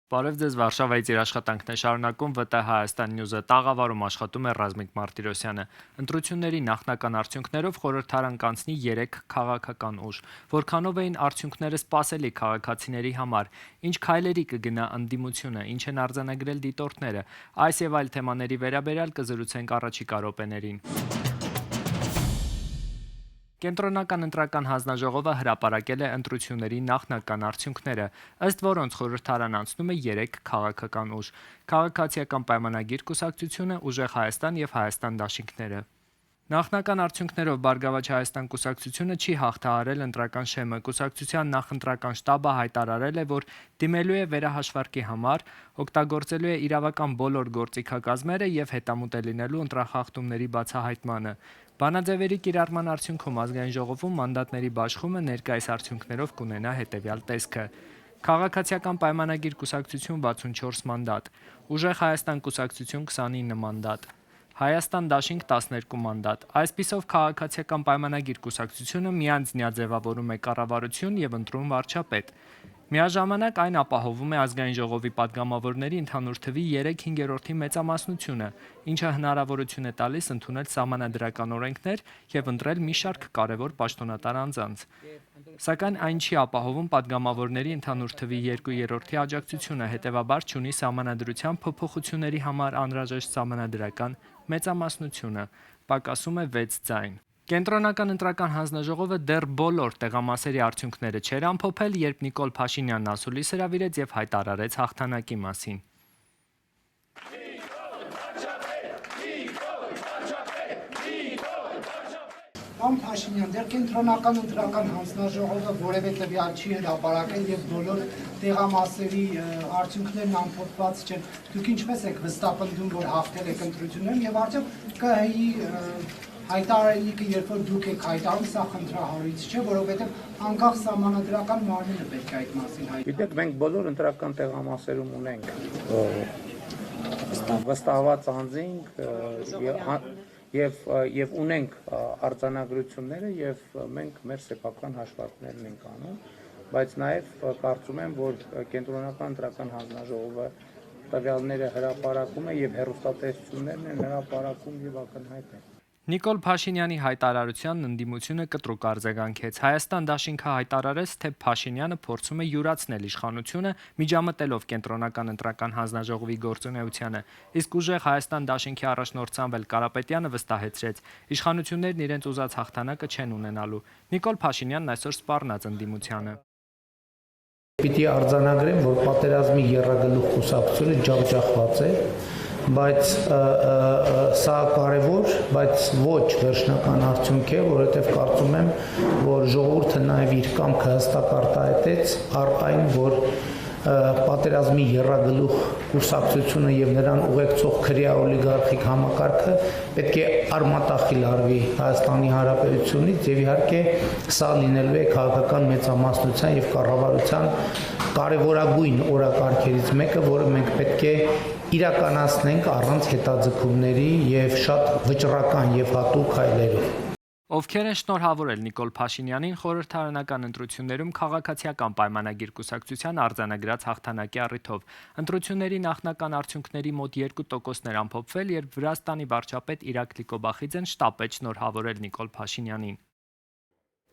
Բարև ձեզ, Վարշավայից իր աշխատանքն է շարունակում ՎՏ Հայաստան Նյուզը, տաղավարում աշխատում է Ռազմիկ Մարտիրոսյանը։ Ընտրությունների նախնական արդյունքներով խորհրդարան կանցնի 3 քաղաքական ուժ։ Որքանով էին արդյունքները սպասելի քաղաքացիների համար, ինչ քայլերի կգնա ընդդիմությունը, ինչ են արձանագրել դիտորդները, այս եւ այլ թեմաների վերաբերյալ կզրուցենք առաջիկա րոպեներին։ Կենտրոնական ընտրական հանձնաժողովը հրապարակել է ընտրությունների նախնական արդյունքները, ըստ որոնց խորհրդարան անցնում է 3 քաղաքական ուժ՝ Քաղաքացիական պայմանագիր կուսակցությունը, Ուժեղ Հայաստան եւ Հայաստան դաշինքները։ Նախնական արդյունքներով Բարգավաճ Հայաստան կուսակցությունը չի հաղթահարել ընտրական շեմը։ Կուսակցության նախընտրական շտաբը հայտարարել է, որ դիմելու է վերահաշվարկի համար, օգտագործելու է իրավական բոլոր գործիքակազմերը եւ հետամուտ է լինելու ընտրախախտումների բացահայտմանը։ Բանաձևերի կիրառման արդյունքում ազգային ժողովում մանդատների բաշխումը ներկայիս արդյունքներով կունենա հետևյալ տեսքը. Քաղաքացիական պայմանագիր կուսակցություն 64 մանդատ, Ուժեղ Հայաստան կուսակցություն 29 մանդատ, Հայաստան դաշինք 12 մանդատ։ Այսպիսով քաղաքացիական պայմանագիր կուսակցությունը միանձնյա ձևավորում է կառավարություն եւ ընտրում վարչապետ։ Միաժամանակ այն ապահովում է ազգային ժողովի падգամավորների ընդհանուր թվի 3/5 մեծամասնությունը, ինչը հնարավորություն է տալիս ընդունել սահմանադրական օրենքներ եւ ընտրել մի շարք կարևոր պաշտոնատար անձանց։ Սակայն այն չի ապահովում падգամավորների ընդհանուր թվի 2/3 աջակցությունը, հետեւաբար չունի սահմանադրության փոփոխությունների համար անհրաժեշտ սահմանադրական մեծամասնությունը, պակասում է 6 ձայն։ Կենտրոնական ընտրական հանձնաժողովը դեռ բոլոր տեղամասերի արդյունքները չէր ամփոփել, երբ Նիկոլ Փաշինյանն ասուլիս հրավիրեց եւ հայտարարեց հաղթանակի մասին։ Պարոն Փաշինյան, դեռ կենտրոնական ընտրական հանձնաժողովը որևէ տվյալ չի հրապարակել եւ բոլոր տեղամասերի արդյունքներն ամփոփված չեն։ Դուք ինչպես եք վստահպնդում, որ հաղթել եք ընտրություններում եւ արդյոք ԿՀ-ի հայտարարելիքը, երբ որ դուք եք հայտարարում, սա խնդրահարույց չէ, որովհետեւ անկախ սահմանադրական մարմինը պետք է այդ մասին հայտարարի։ Գիտեք, մենք բոլոր ընտրական տեղամասերում ունենք վստահված անձինք եւ ունենք արձանագրությունները եւ մենք մեր սեփական հաշվարկներն ենք անում, բայց նաեւ կարծում եմ, որ կենտրոնական ընտրական հանձնաժողովը տվյալները հրապարակում է եւ հեռուստատեսություններն են հրապարակում եւ ակնհայտ են։ Նիկոլ Փաշինյանի հայտարարությանն ընդդիմությունը կտրուկ արձագանքեց։ Հայաստան դաշինքը հայտարարեց, թե Փաշինյանը փորձում է յուրացնել իշխանությունը, միջամտելով կենտրոնական ընտրական հանձնաժողովի գործունեությանը, իսկ Ուժեղ Հայաստան դաշինքի առաջնորդ Սամվել Կարապետյանը վստահեցրեց, իշխանություններն իրենց ուզած հաղթանակը չեն ունենալու։ Նիկոլ Փաշինյանն այսօր սպառնաց ընդդիմությանը։ Պիտի արձանագրեմ, որ պատերազմի եռագլուխ կուսակցությունը ջախջախված է, բայց սա կարևոր, բայց ոչ վերջնական արդյունք է, որովհետև կարծում եմ, որ ժողովուրդը նաև իր կամքը հստակ արտահայտեց առ այն, որ պատերազմի եռագլուխ կուսակցությունը եւ նրան ուղեկցող քրեա օլիգարխիկ համակարգը պետք է արմատախիլ արվի Հայաստանի Հանրապետությունից եւ իհարկե սա լինելու է քաղաքական մեծամասնության եւ կառավարության կարևորագույն օրակարգերից մեկը, որը մենք պետք է իրականացնենք առանց հետաձգումների եւ շատ վճռական եւ հատուկ հայլերով։ Ովքեր են շնորհավորել Նիկոլ Փաշինյանին խորհրդարանական ընտրություններում քաղաքացիական պայմանագիր կուսակցության արձանագրած հաղթանակի առիթով։ Ընտրությունների նախնական արդյունքների մոտ 2%-ներ ամփոփվել, երբ Վրաստանի վարչապետ Իրակլի Կոբախիձեն շտապեց շնորհավորել Նիկոլ Փաշինյանին։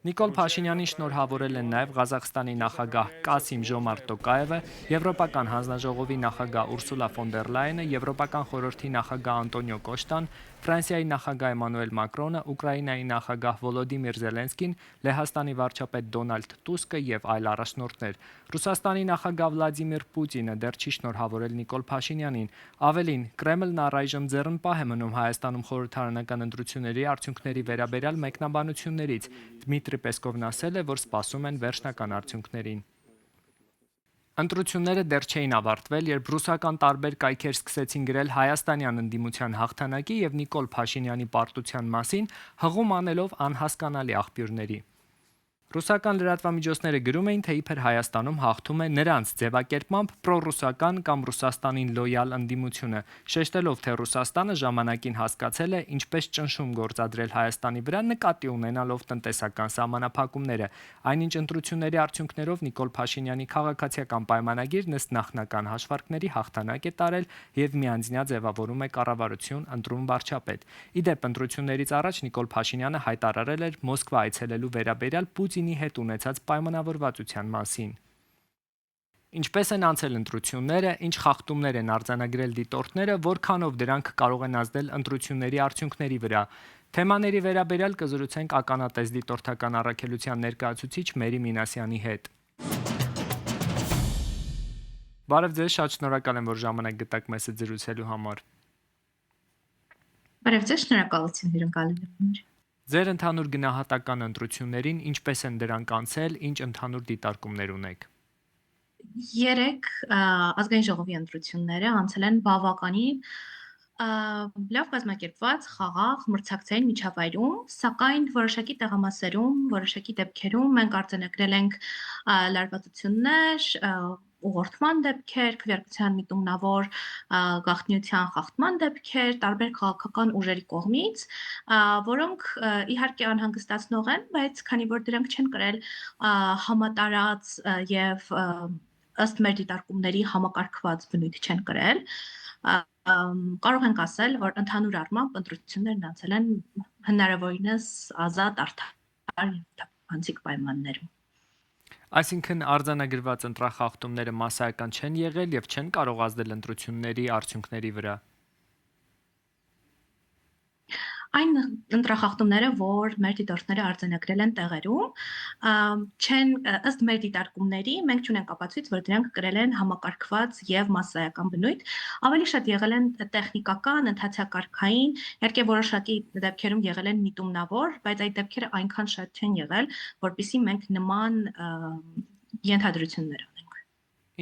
Նիկոլ Փաշինյանին շնորհավորել են նաև Ղազախստանի նախագահ Կասիմ Ժոմարտ Տոկաևը, Եվրոպական հանձնաժողովի նախագահ Ուրսուլա ֆոն դեր Լայենը, Եվրոպական խորհրդի նախագահ Անտոնիո Կոշտան, Ֆրանսիայի նախագահ Էմանուել Մակրոնը, Ուկրաինայի նախագահ Վոլոդիմիր Զելենսկին, Լեհաստանի վարչապետ Դոնալդ Տուսկը եւ այլ առաջնորդներ։ Ռուսաստանի նախագահ Վլադիմիր Պուտինը դեռ չի շնորհավորել Նիկոլ Փաշինյանին։ Ավելին, Կրեմլն առայժմ ձեռնպահ է մնում Հայաստանում խորհրդարանական ընտրությունների արդյունքների վերաբերյալ մեկնաբանություններից։ Դմիտրի Պեսկովն ասել է, որ սպասում են վերջնական արդյունքներին։ Ընտրությունները դեռ չէին ավարտվել, երբ ռուսական տարբեր կայքեր սկսեցին գրել հայաստանյան ընդդիմության հաղթանակի եւ Նիկոլ Փաշինյանի պարտության մասին, հղում անելով անհասկանալի աղբյուրների։ Ռուսական լրատվամիջոցները գրում էին, թե իբր Հայաստանում հաղթում է նրանց ձևակերպմամբ պրոռուսական կամ Ռուսաստանին լոյալ ընդդիմությունը, շեշտելով, թե Ռուսաստանը ժամանակին հասկացել է ինչպես ճնշում գործադրել Հայաստանի վրա նկատի ունենալով տնտեսական սահմանափակումները, այնինչ ընտրությունների արդյունքներով Նիկոլ Փաշինյանի քաղաքացիական պայմանագիրն ըստ նախնական հաշվարկների հաղթանակ է տարել եւ միանձնյա ձևավորում է կառավարություն ընտրում վարչապետ։ Իդեպ ընտրություններից առաջ Նիկոլ Փաշինյանը հայտարարել էր Մոսկվա այցելելու վերաբերյալ Պուտինի հետ ունեցած պայմանավորվածության մասին։ Ինչպես են անցել ընտրությունները, ինչ խախտումներ են արձանագրել դիտորդները, որքանով դրանք կարող են ազդել ընտրությունների արդյունքների վրա։ Թեմաների վերաբերյալ կզրուցենք ականատես դիտորդական առաքելության ներկայացուցիչ Մերի Մինասյանի հետ։ Բարև ձեզ, շատ շնորհակալ եմ, որ ժամանակ գտաք մեզ հետ զրուցելու համար։ Բարև ձեզ, շնորհակալություն հյուրընկալելու համար։ Ձեր ընդհանուր գնահատական ընտրություններին ինչպես են դրանք անցել, ինչ ընդհանուր դիտարկումներ ունեք։ Երեք ազգային ժողովի ընտրությունները անցել են բավականին լավ կազմակերպված, խաղաղ, մրցակցային միջավայրում, սակայն որոշակի տեղամասերում, որոշակի դեպքերում մենք արձանագրել ենք լարվածություններ, ուղղորդման դեպքեր, քվեարկության միտումնավոր գաղտնիության խախտման դեպքեր, տարբեր քաղաքական ուժերի կողմից, որոնք իհարկե անհանգստացնող են, բայց քանի որ դրանք չեն կրել համատարած եւ ըստ մեր դիտարկումների համակարգված բնույթ չեն կրել, կարող ենք ասել, որ ընդհանուր առմամբ ընտրություններն անցել են հնարավորինս ազատ, արդար եւ թափանցիկ պայմաններում։ Այսինքն արձանագրված ընտրախախտումները մասսայական չեն եղել եւ չեն կարող ազդել ընտրությունների արդյունքների վրա։ Այն ընտրախախտումները, որ մեր դիտորդները արձանագրել են տեղերում, չեն ըստ մեր դիտարկումների, մենք չունենք ապացույց, որ դրանք կրել են համակարգված եւ մասսայական բնույթ, ավելի շատ եղել են տեխնիկական, ընթացակարգային, իհարկե որոշակի դեպքերում եղել են միտումնավոր, բայց այդ դեպքերը այնքան շատ չեն եղել, որպեսզի մենք նման ենթադրություններ ունենք։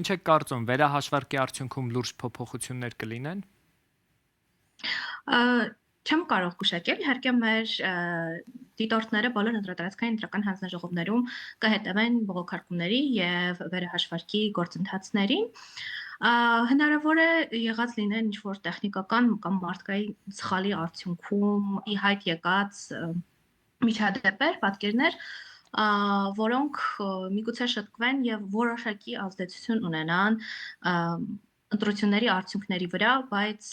Ինչ է կարծում, վերահաշվարկի արդյունքում լուրջ փոփոխություններ կլինեն։ Չեմ կարող գուշակել, իհարկե մեր դիտորդները բոլոր ընտրատարածքային ընտրական հանձնաժողովներում կհետևեն բողոքարկումների եւ վերահաշվարկի գործընթացներին։ Հնարավոր է եղած լինեն ինչ-որ տեխնիկական կամ մարդկային սխալի արդյունքում ի հայտ եկած միջադեպեր, պատկերներ, որոնք միգուցե շտկվեն եւ որոշակի ազդեցություն ունենան ընտրությունների արդյունքների վրա, բայց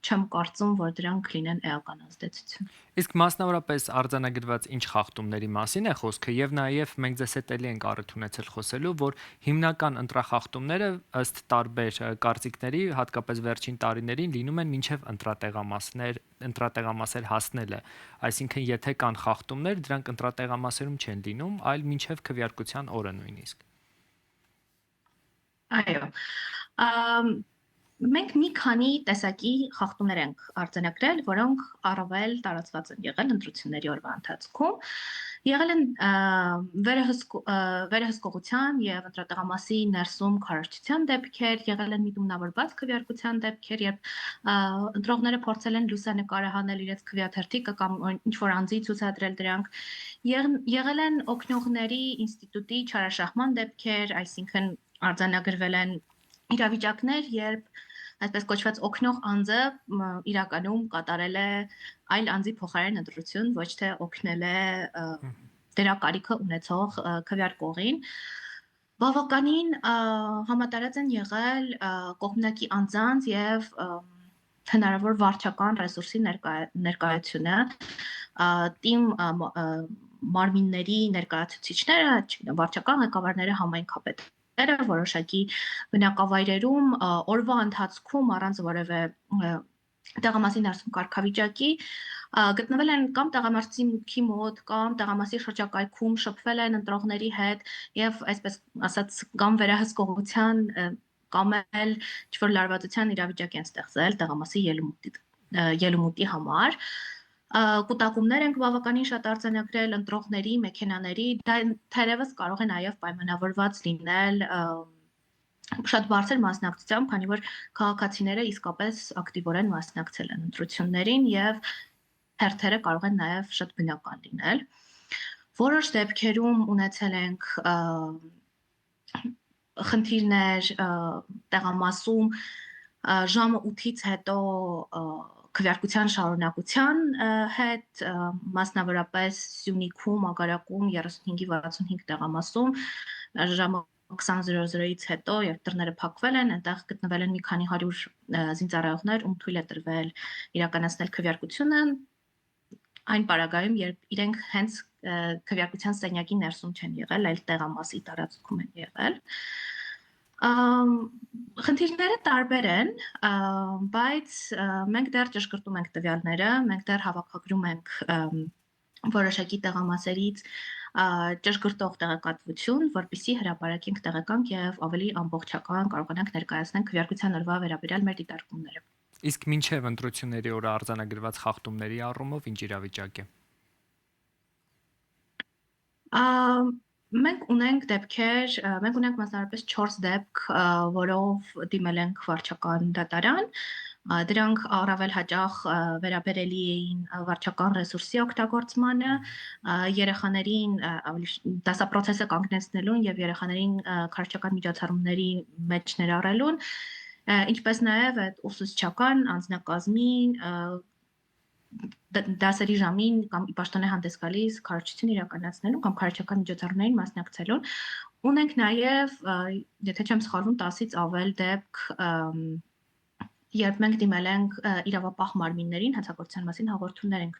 չեմ կարծում, որ դրանք լինեն էական ազդեցություն։ Իսկ մասնավորապես արձանագրված ինչ խախտումների մասին է խոսքը եւ նաեւ մենք ձեզ հետ էլի ենք առիթ ունեցել խոսելու, որ հիմնական ընտրախախտումները ըստ տարբեր կարծիքների, հատկապես վերջին տարիներին լինում են մինչեւ ընտրատեղամասեր հասնելը, այսինքն եթե կան խախտումներ, դրանք ընտրատեղամասերում չեն լինում, այլ մինչեւ քվեարկության օրը նույնիսկ։ Այո։ Մենք մի քանի տեսակի խախտումներ ենք արձանագրել, որոնք առավել տարածված են եղել ընտրությունների օրվա ընթացքում։ Եղել են վերահսկողության եւ ընտրատեղամասի ներսում քարոզչության դեպքեր, եղել են միտումնավորված քվեարկության դեպքեր, երբ ընտրողները փորձել են լուսանկարահանել իրենց քվեաթերթիկը կամ ինչ-որ անձի ցուցադրել դրանք։ Եղել են օգնողների ինստիտուտի չարաշահման դեպքեր, այսինքն արձանագրվել են իրավիճակներ, երբ այսպես կոչված օգնող անձը իրականում կատարել է այլ անձի փոխարեն ընտրություն, ոչ թե օգնել է դրա կարիքը ունեցող քվեարկողին։ Բավականին համատարած են եղել կողմնակի անձանց եւ հնարավոր վարչական ռեսուրսի ներկայությունը, թիմ մարմինների ներկայացուցիչները, վարչական ղեկավարները, համայնքապետ որոշակի բնակավայրերում օրվա ընթացքում առանց որևէ տեղամասի ներսում կարգավիճակի գտնվել են կամ տեղամասի մուտքի մոտ, կամ տեղամասի շրջակայքում շփվել են ընտրողների հետ եւ այսպես ասած կամ վերահսկողության կամ էլ ինչ-որ լարվածության իրավիճակ են ստեղծել տեղամասի ելումուտի համար։ Կուտակումներ ենք բավականին շատ արձանագրել ընտրողների, մեքենաների, դա թերևս կարող է նաև պայմանավորված լինել շատ բարձր մասնակցությամբ, քանի որ քաղաքացիները իսկապես ակտիվորեն մասնակցել են ընտրություններին եւ հերթերը կարող են նաև շատ բնական լինել։ Որոշ դեպքերում ունեցել ենք խնդիրներ տեղամասում ժամը 8-ից հետո քվեարկության շարունակության հետ, մասնավորապես Սյունիքում, Ագարակում 35-65 տեղամասում ժամը 20:00-ից հետո, երբ դռները փակվել են, այնտեղ գտնվել են մի քանի 100 զինծառայողներ, ում թույլ է տրվել իրականացնել քվեարկությունը այն պարագայում, երբ իրենք հենց քվեարկության սենյակի ներսում չեն եղել, այլ տեղամասի տարածքում են եղել։ Խնդիրները տարբեր են, բայց մենք դեռ ճշգրտում ենք տվյալները, մենք դեռ հավաքագրում ենք որոշակի տեղամասերից ճշգրտող տեղեկատվություն, որպեսզի հրապարակենք տեղեկանք եւ ավելի ամբողջական կարողանանք ներկայացնել քվեարկության օրվա վերաբերյալ մեր դիտարկումները։ Իսկ մինչև ընտրությունների օրը արձանագրված խախտումների առումով ինչ իրավիճակ է։ Մենք ունենք դեպքեր, մենք ունենք մասնավորապես 4 դեպք, որով դիմել ենք վարչական դատարան։ Դրանք առավել հաճախ վերաբերելի էին վարչական ռեսուրսի օգտագործմանը, երեխաներին դասապրոցեսը կանգնեցնելուն եւ երեխաներին քարոզչական միջոցառումների մեջ ներառելուն, ինչպես նաեւ այդ ուսուցչական անձնակազմի դասերի ժամին կամ պաշտոնե հանդես գալիս քարոզչություն իրականացնելու կամ քարոզչական միջոցառումներին մասնակցելուն։ Ունենք նաեւ, եթե չեմ սխալվում, 10-ից ավել դեպք, երբ մենք դիմել ենք իրավապահ մարմիններին հանցագործության մասին հաղորդումներ ենք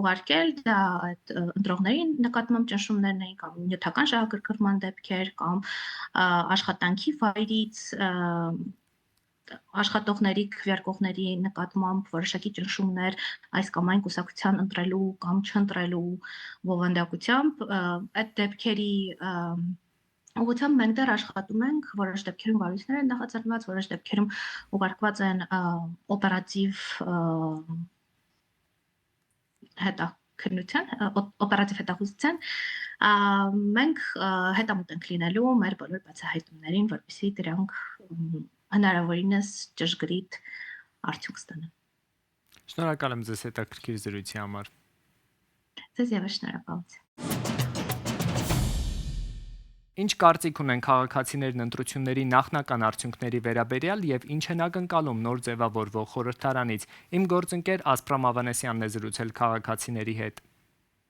ուղարկել, դա այդ ընտրողների նկատմամբ ճնշումներն էին կամ նյութական շահագրգռման դեպքեր կամ աշխատանքի վայրից աշխատողների, քվեարկողների նկատմամբ որոշակի ճնշումներ այս կամ այն կուսակցության ընտրելու կամ չընտրելու բովանդակությամբ, այդ դեպքերի ուղղությամբ մենք դեռ աշխատում ենք, որոշ դեպքերում վարույթներ են նախաձեռնված, որոշ դեպքերում ուղարկված են օպերատիվ հետախուզության, մենք հետամուտ ենք լինելու մեր բոլոր բացահայտումներին, որպեսզի դրանք հնարավորինս ճշգրիտ արդյունք ստանան։ Շնորհակալ եմ ձեզ հետաքրքիր զրույցի համար։ Ձեզ ևս շնորհակալություն։ Ինչ կարծիք ունեն քաղաքացիներն ընտրությունների նախնական արդյունքների վերաբերյալ եւ ինչ են ակնկալում նոր ձևավորվող խորհրդարանից։ Իմ գործընկեր Ասպրամ Ավանեսյանն է զրուցել քաղաքացիների հետ։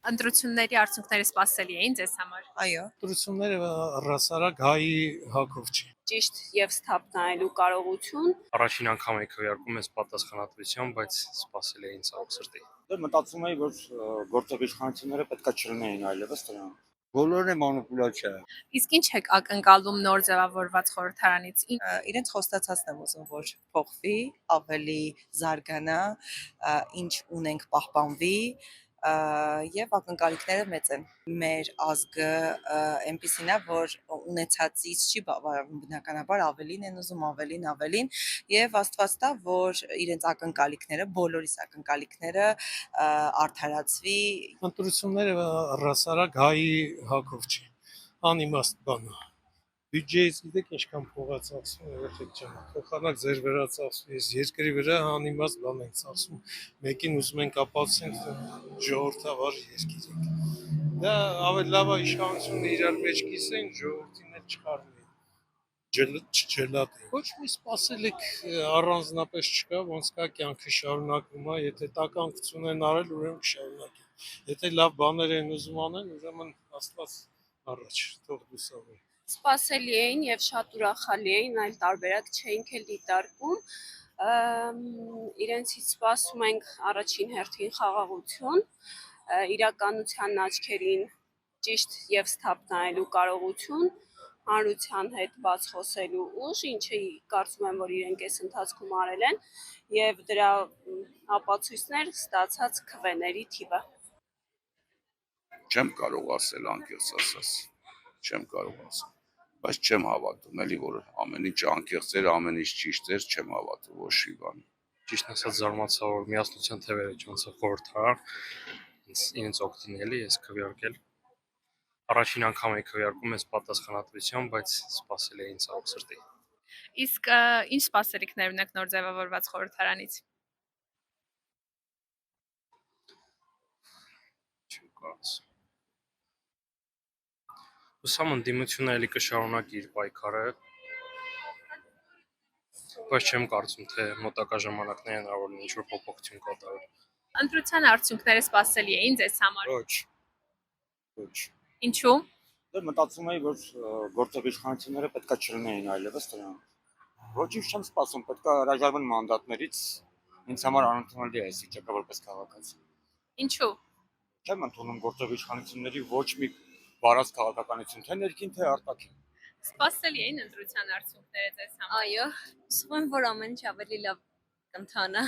Ընտրությունների արդյունքները սպասելի էին ձեզ համար։ Այո, Ընտրությունները առհասարակ հայի հակով չի։ Ճիշտ եւ սթափ նայելու կարողություն։ Առաջին անգամ եք քվեարկում ես պատասխանատվությամբ, բայց սпасելի է ինձ սրտի։ Դե մտածում էի, որ գործող իշխանությունները պետքա չլինեին այլևս դրանք։ Բոլորն է մանիպուլյացիա։ Իսկ ինչ եք ակնկալում նոր ձևավորված խորհրդարանից։ իրենց խոստացածն եմ ուզում, որ փոխվի, ավելի զարգանա, ինչ ունենք պահպանվի, եւ ակնկալիքները մեծ են։ Մեր ազգը այնպեսին է, որ ունեցածից չի բավարարվում, բնականաբար ավելին են ուզում, ավելին, եւ Աստված տա, որ իրենց ակնկալիքները, բոլորիս ակնկալիքները արդարացվի։ Ընտրությունները առհասարակ հայի հակով չի։ Անիմաստ բան է։ Բյուջեից գիտեք ինչքան փող է ծախսում, երեք ջան։ Փոխանակ ձեր վրա ծախսում, ես երկրի վրա անիմաստ բան ենք ծախսում։ Մեկին ուզում ենք ապացուցենք ժողովրդավար երկիր ենք։ Դա ավելի լավ է իշխանությունը իրար մեջ կիսեն, ժողովրդին էլ չխառնի։ Չջլատի։ Ոչ մի սпасելիք առանձնապես չկա, ոնց կա կյանքը շարունակվում է, եթե տականքություն են արել, ուրեմն կշարունակի։ Եթե լավ բաներ են ուզում անել, ուրեմն Աստված առաջ, թող դուսավոր։ Սպասելի էին եւ շատ ուրախալի էին, այլ տարբերակ չէինք էլ դիտարկում։ Իրենցից սպասում ենք առաջին հերթին խաղաղություն, իրականության աչքերին ճիշտ եւ սթափ նայելու կարողություն, հանրության հետ բաց խոսելու ուժ, ինչը կարծում եմ, որ իրենք այս ընթացքում արել են, եւ դրա ապացույցներ ստացած քվեների թիվը։ Չեմ կարող ասել անկեղծ ասած, չեմ կարող ասել, բայց չեմ հավատում, էլի որ ամեն ինչ անկեղծ էր, ամեն ինչ ճիշտ էր, չեմ հավատում ոչ մի բան։ Ճիշտ ասած զարմացա, որ միասնության թվերը չոնց խորհրդարան, ինձ օգտին էլի ես քվեարկել։ Առաջին անգամ եք քվեարկում ես պատասխանատվությամբ, բայց սпасելի է ինձ սրտի։ Իսկ ինչ սպասելիքներ ունեք նոր ձևավորված խորհրդարանից։ Չեմ կարող ասել։ Հուսամ ընդդիմությունը էլի կշարունակի իր պայքարը, բայց չեմ կարծում, թե մոտակա ժամանակներն հնարավոր է ինչ-որ փոփոխություն կատարել։ Ընտրության արդյունքները սպասելի էին ձեզ համար։ Ոչ։ Ինչու՞։ Դե մտածում էի, որ գործող իշխանությունները պետքա չլինեին այլևս դրան։ Ոչինչ չեմ սպասում, պետքա հրաժարվեն մանդատներից։ Ինձ համար անընդունելի է այս վիճակը որպես քաղաքացի։ Ինչու։ Չեմ ընդունում գործող իշխանությունների ոչ մի բառած քաղաքականություն, թե ներքին, թե արտաքին։ Սպասելի էին ընտրության արդյունքները ձեզ համար։ Այո, հուսում եմ, որ ամեն ինչ ավելի լավ կընթանա։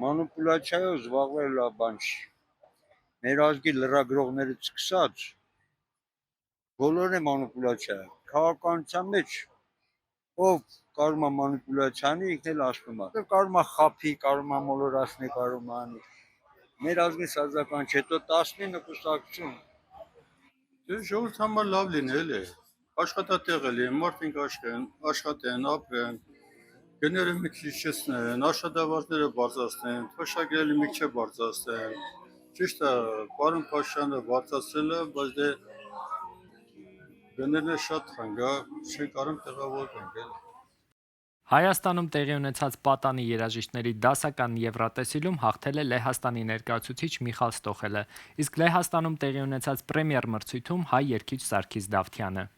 Մանիպուլյացիայով զբաղվել լավ բան չի։ Մեր ազգի լրագրողներից սկսած բոլորն է մանիպուլյացիա։ Քաղաքականության մեջ ով կարող է մանիպուլյացիանի, ինքն էլ աշխատում է։ Կարող է խափի, կարող է մոլորացնի, կարող է անի։ Մեր ազգի սազական չէ, հետո 19 կուսակցություն։ Դե ժողովուրդ համար լավ լինել է։ Աշխատատեղ էլի, մարդիկ աշխատեն, ապրեն, գները մի քիչ չցնեն, աշխատավարձները բարձրացնեն, թոշակները մի քիչ բարձրացնեն։ Ճիշտ է, պարոն Փաշինյանը բարձրացրել է, բայց դե գներն շատ խանգա, չեն կարող տեղավորվենք էլի։ Հայաստանում տեղի ունեցած պատանի երաժիշտների դասական Եվրատեսիլում հաղթել է Լեհաստանի ներկայացուցիչ Միխալ Ստոխելը, իսկ Լեհաստանում տեղի ունեցած պրեմիեր մրցույթում հայ երգիչ Սարգիս Դավթյանը։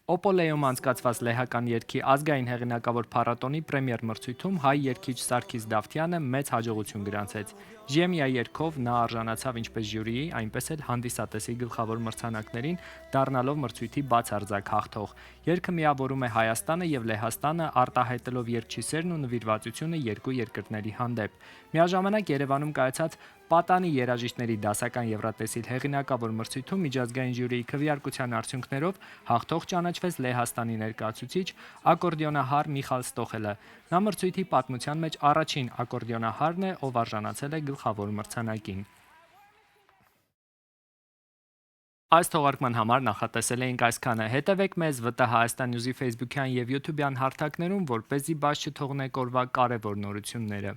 Օպոլեում անցկացված լեհական երգի ազգային հեղինակավոր փառատոնի պրեմիեր մրցույթում հայ երգիչ Սարգիս Դավթյանը մեծ հաջողություն գրանցեց։ Ժեմիա երգով նա արժանացավ ինչպես ժյուրիի, այնպես էլ հանդիսատեսի գլխավոր մրցանակներին, դառնալով մրցույթի բացարձակ հաղթող։ Երգը միավորում է Հայաստանը եւ Լեհաստանը, արտահայտելով երգչի սերն ու նվիրվածությունը երկու երկրների հանդեպ։ Միաժամանակ Երևանում կայացած Պատանի երաժիշտների դասական Եվրատեսիլ հեղինակավոր մրցույթում միջազգային ժյուրիի քվեարկության արդյունքներով հաղթող ճանաչվեց Լեհաստանի ներկայացուցիչ ակորդեոնահար Միխալ Ստոխելը։ Նա մրցույթի պատմության մեջ առաջին ակորդեոնահարն է, ով արժանացել է գլխավոր մրցանակին։ Այս թողարկման համար նախատեսել էինք այսքանը։ Հետևեք մեզ ՎՏՀ Հայաստան Նյուզի Facebook-յան եւ YouTube-յան հարթակներում, որպեսզի բաց չթողնեք օրվա կարևոր նորությունները։